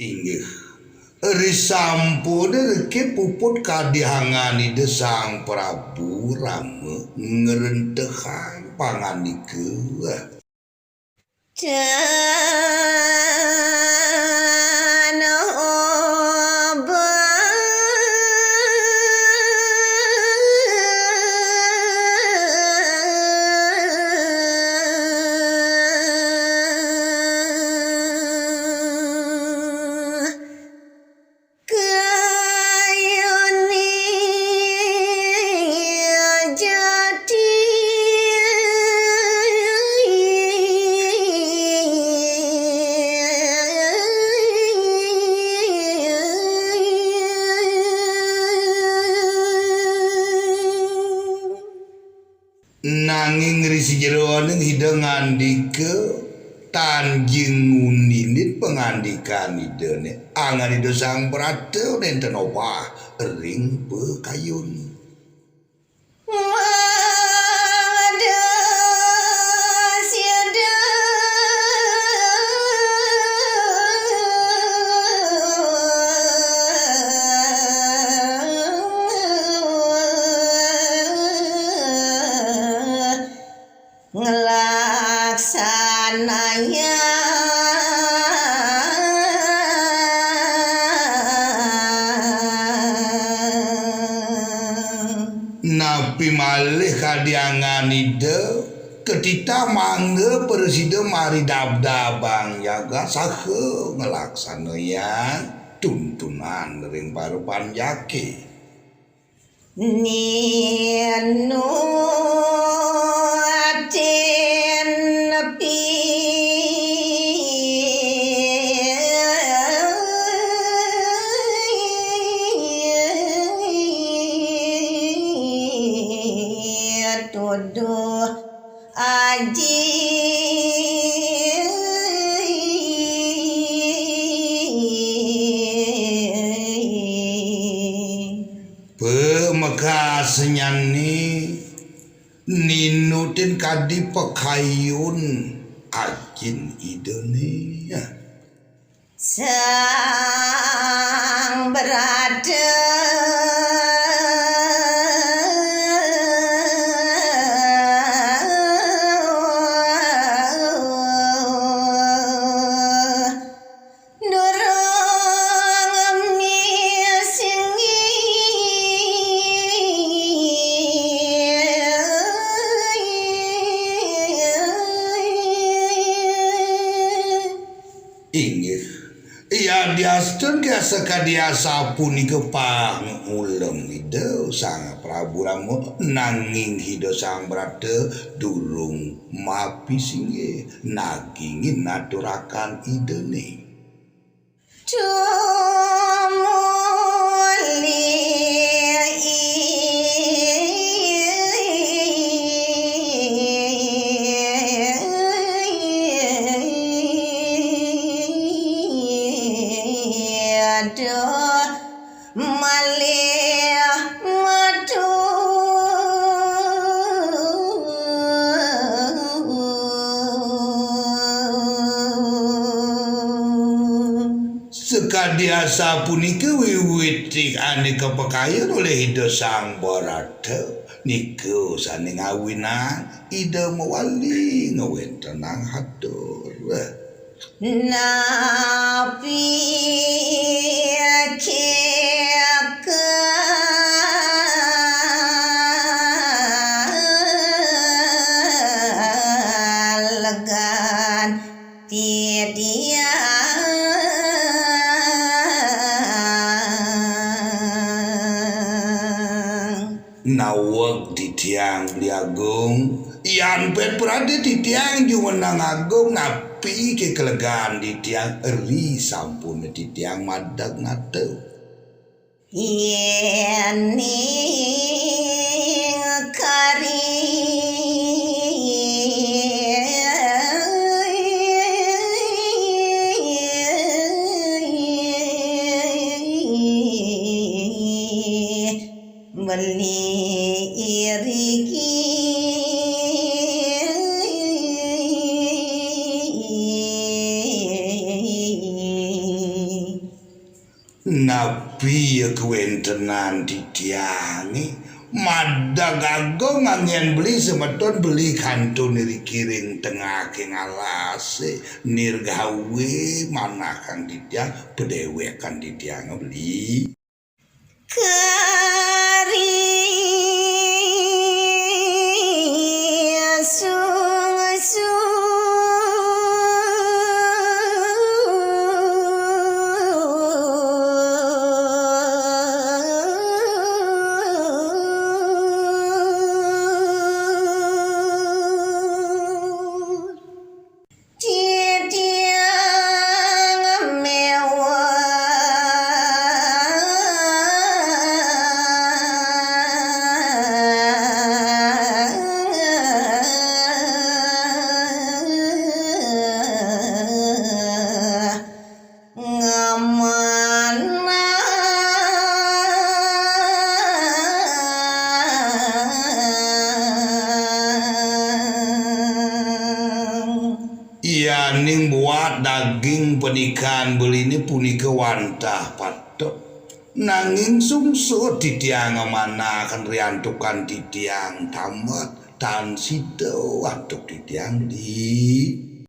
Inggih risampun reki puput kadihangani desang Prabu Rama ngerentehan panganikeun nanging risi jeroane hideng ngandike tanjing ngunilit pengandikan idene angan ido sang brate nenten opah ring pekayun ngelaksananya napi malih kadiangan ide ketita mangga presida mari dabdabang jaga saha ngelaksanaya tuntunan ring parupan jake Ninu aten nepi tuduh aji pemekas nyani ninutin kadi pekayun ajin idene sang berada inggih iya diastun biasa kadia sapuni kepang ulem ide sang Prabu Rama nanging hida sang brate durung mapi singgih nagingin naturakan idene malih madu kadiasa punika wiwit ane kepekayan oleh Ida Sang Barata niku sane ngawinan Ida Mewali ngawentenang hatur. Napi kelegan tidia nawag di tiang Bliagung yan pet berada di tiang jumenang agung napi ke kelegan di tiang eri sampun di tiang madag nateu yeni kari beli iriki napi kewentenan di tiangi madag agung angin beli semeton beli kantun niri kiring tengah ke ngalase nirgawe manakan di tiang pedewekan di tiang beli kari ning buat daging penikan beli ini punika wantah patok nanging sungsut di tiang mana kan riantukan di tiang tamat tan sido watuk di tiang di